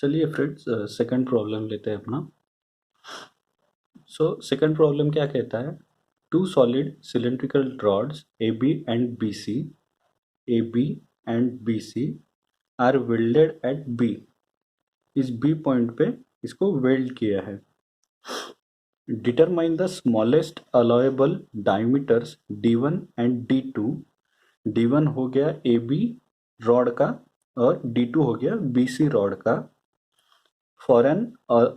चलिए friends second problem लेते हैं अपना। सेकंड प्रॉब्लम क्या कहता है? Two solid cylindrical rods A B and B C are welded at B. इस बी पॉइंट पे इसको वेल्ड किया है। Determine the smallest allowable diameters D1 and D2। D1 हो गया ए बी रॉड का और D2 हो गया बी सी रॉड का for an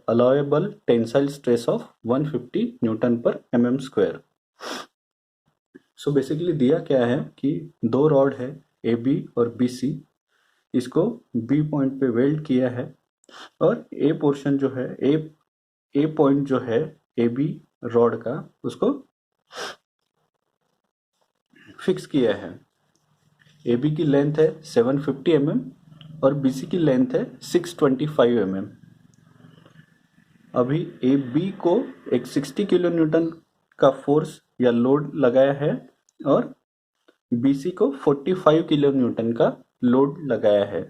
allowable tensile stress of 150 newton पर mm स्क्वायर। सो बेसिकली दिया क्या है कि दो रॉड है ए बी और बी सी, इसको बी पॉइंट पे वेल्ड किया है और ए पोर्शन जो है ए पॉइंट जो है ए बी रॉड का उसको फिक्स किया है। ए बी की लेंथ है 750 mm और बी सी की लेंथ है 625 mm। अभी ए बी को एक 60 किलो न्यूटन का फोर्स या लोड लगाया है और बी सी को 45 किलो न्यूटन का लोड लगाया है।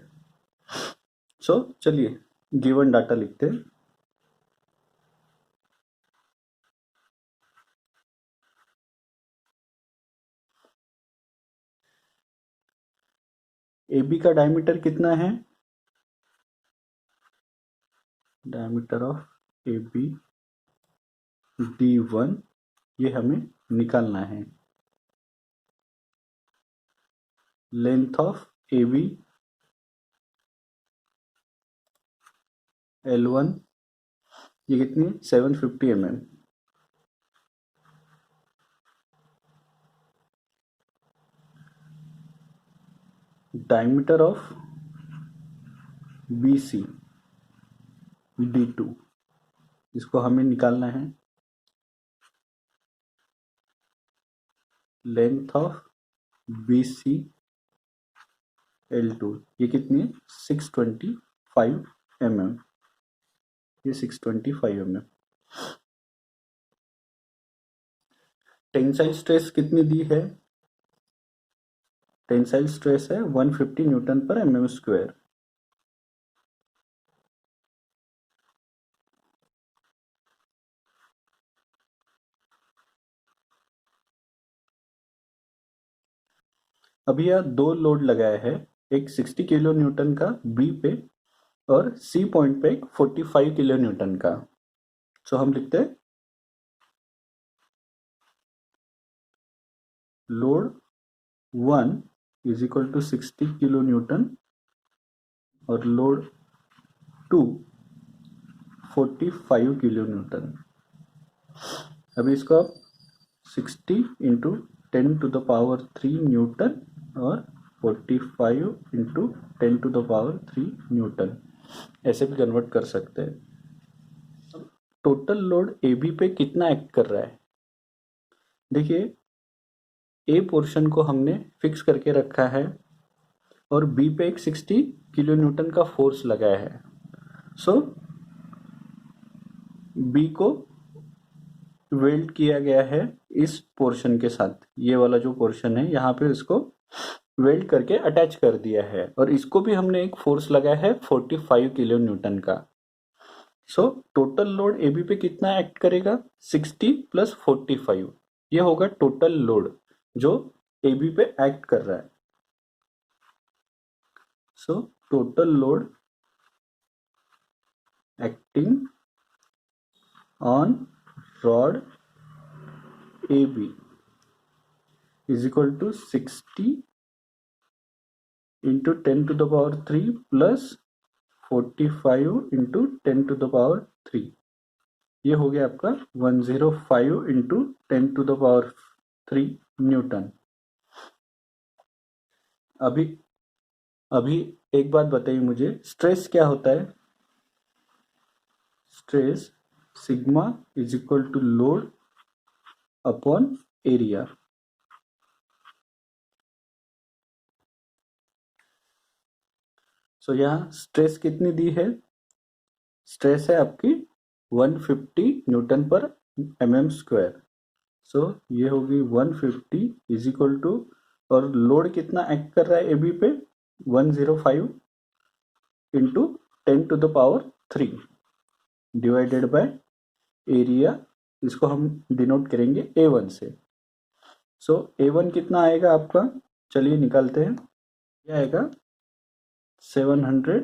चलिए गिवन डाटा लिखते हैं। ए बी का डायमीटर कितना है? Diameter of A B D1 ये हमें निकालना है। Length of A B L1 ये कितनी? 750 mm। Diameter of B C D2 इसको हमें निकालना है। Length of B C L2 ये कितनी है? 625 mm। ये 625 mm। टेंसाइल स्ट्रेस कितनी दी है? टेंसाइल स्ट्रेस है 150 न्यूटन पर mm स्क्वायर। अभी यह दो लोड लगाया है, एक 60 किलो न्यूटन का बी पे और सी पॉइंट पे एक 45 किलो न्यूटन का। हम लिखते हैं load 1 is equal to 60 kilo newton और लोड 2 45 किलो न्यूटन। अभी इसको आप 60 into 10 to the power 3 newton और 45 into 10 to the power 3 newton ऐसे भी कन्वर्ट कर सकते हैं। टोटल लोड ए बी पे कितना एक्ट कर रहा है? देखिए ए पोर्शन को हमने फिक्स करके रखा है और बी पे एक 60 किलो न्यूटन का फोर्स लगाया है। बी को वेल्ड किया गया है इस पोर्शन के साथ। ये वाला जो पोर्शन है यहाँ पे इसको वेल्ड करके अटैच कर दिया है और इसको भी हमने एक फोर्स लगाया है 45 किलो न्यूटन का। टोटल लोड ए बी पे कितना एक्ट करेगा? 60 प्लस 45 ये होगा टोटल लोड जो ए बी पे एक्ट कर रहा है। Total load acting on rod A B is equal to 60 into 10 to the power 3 plus 45 into 10 to the power 3। ये हो गया आपका 105 into 10 to the power 3 newton. अभी एक बात बताइए मुझे, स्ट्रेस क्या होता है? Stress sigma is equal to load upon area. यहाँ स्ट्रेस कितनी दी है? स्ट्रेस है आपकी 150 न्यूटन पर mm स्क्वायर। ये होगी 150 इज इक्वल टू, और लोड कितना एक्ट कर रहा है ए बी पे? 105 इंटू 10⁻³ डिवाइडेड बाय एरिया, इसको हम डिनोट करेंगे A1 से। सो A1 कितना आएगा आपका, चलिए निकालते हैं। ये आएगा 700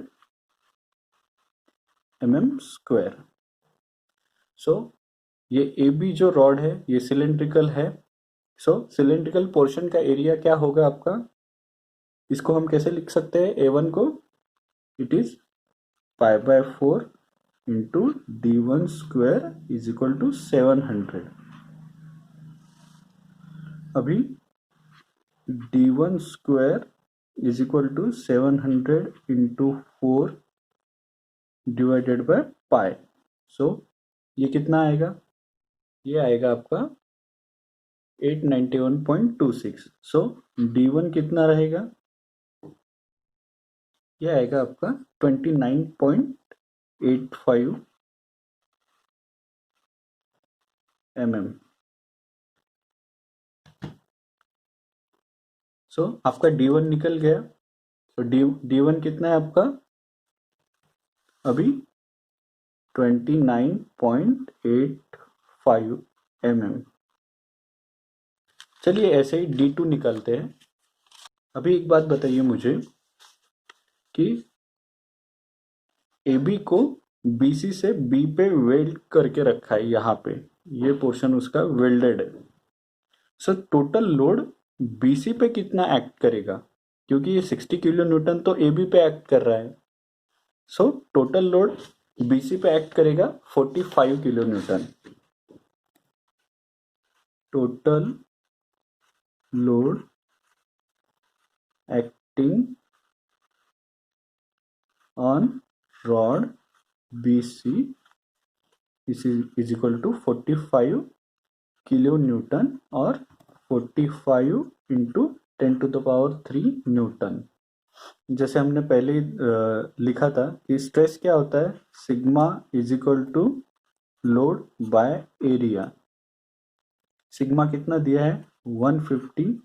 mm²। सो ये AB जो रॉड है ये सिलेंड्रिकल है। सो सिलेंड्रिकल पोर्शन का एरिया क्या होगा आपका, इसको हम कैसे लिख सकते हैं A1 को, it is π/4 into D1² is equal to 700। अभी D1² is equal to 700 into 4 divided by pi. So ये कितना आएगा, ये आएगा आपका 891.26। सो D1 कितना रहेगा, ये आएगा आपका 29.85 mm। सो आपका D1 निकल गया। तो D1 कितना है आपका, अभी 29.85 mm। चलिए ऐसे ही D2 निकालते हैं। अभी एक बात बताइए मुझे कि AB को BC से B पे वेल्ड करके रखा है, यहाँ पे ये पोर्शन उसका वेल्डेड है। सो टोटल लोड BC पे कितना एक्ट करेगा, क्योंकि ये 60 किलो न्यूटन तो AB पे एक्ट कर रहा है। सो टोटल लोड BC पे एक्ट करेगा 45 kilo newton. Total load acting on rod BC is equal to 45 kilo newton और 45 इंटू 10⁻³ न्यूटन। जैसे हमने पहले लिखा था कि स्ट्रेस क्या होता है, sigma is equal to load by area. Sigma कितना दिया है 150,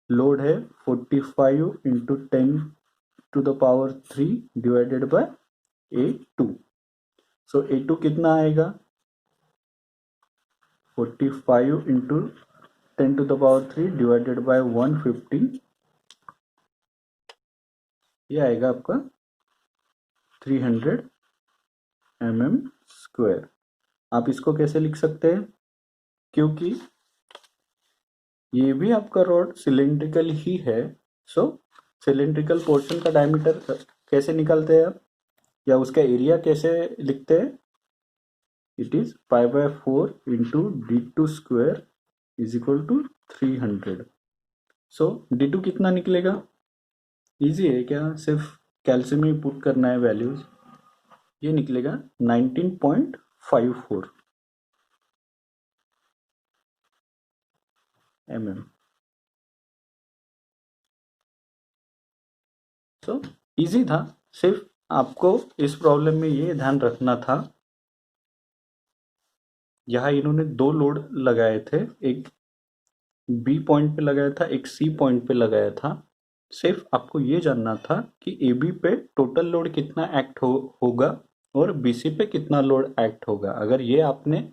लोड है 45 into 10⁻³ divided by A2। So A2 कितना आएगा 45 इंटू 10⁻³ डिवाइडेड बाय 150, ये आएगा आपका 300 mm²। आप इसको कैसे लिख सकते हैं, क्योंकि ये भी आपका रॉड सिलेंड्रिकल ही है। सो सिलेंड्रिकल पोर्शन का डायमीटर कैसे निकालते हैं आप, या उसका एरिया कैसे लिखते हैं, it is π/4 into D2² is equal to 300। So D2 कितना निकलेगा, इजी है क्या, सिर्फ कैल्शियम में पुट करना है वैल्यूज। ये निकलेगा 19.54 mm। सो इजी था, सिर्फ आपको इस प्रॉब्लम में ये ध्यान रखना था, यहाँ इन्होंने दो लोड लगाए थे, एक B पॉइंट पे लगाया था, एक C पॉइंट पे लगाया था। सिर्फ आपको ये जानना था कि AB पे टोटल लोड कितना एक्ट होगा और BC पे कितना लोड एक्ट होगा। अगर ये आपने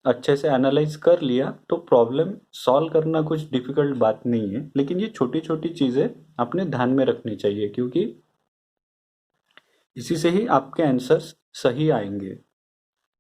अच्छे से एनालाइज कर लिया तो प्रॉब्लम सॉल्व करना कुछ डिफिकल्ट बात नहीं है, लेकिन ये छोटी छोटी चीज़ें आपने ध्यान में रखनी चाहिए, क्योंकि इसी से ही आपके आंसर्स सही आएंगे।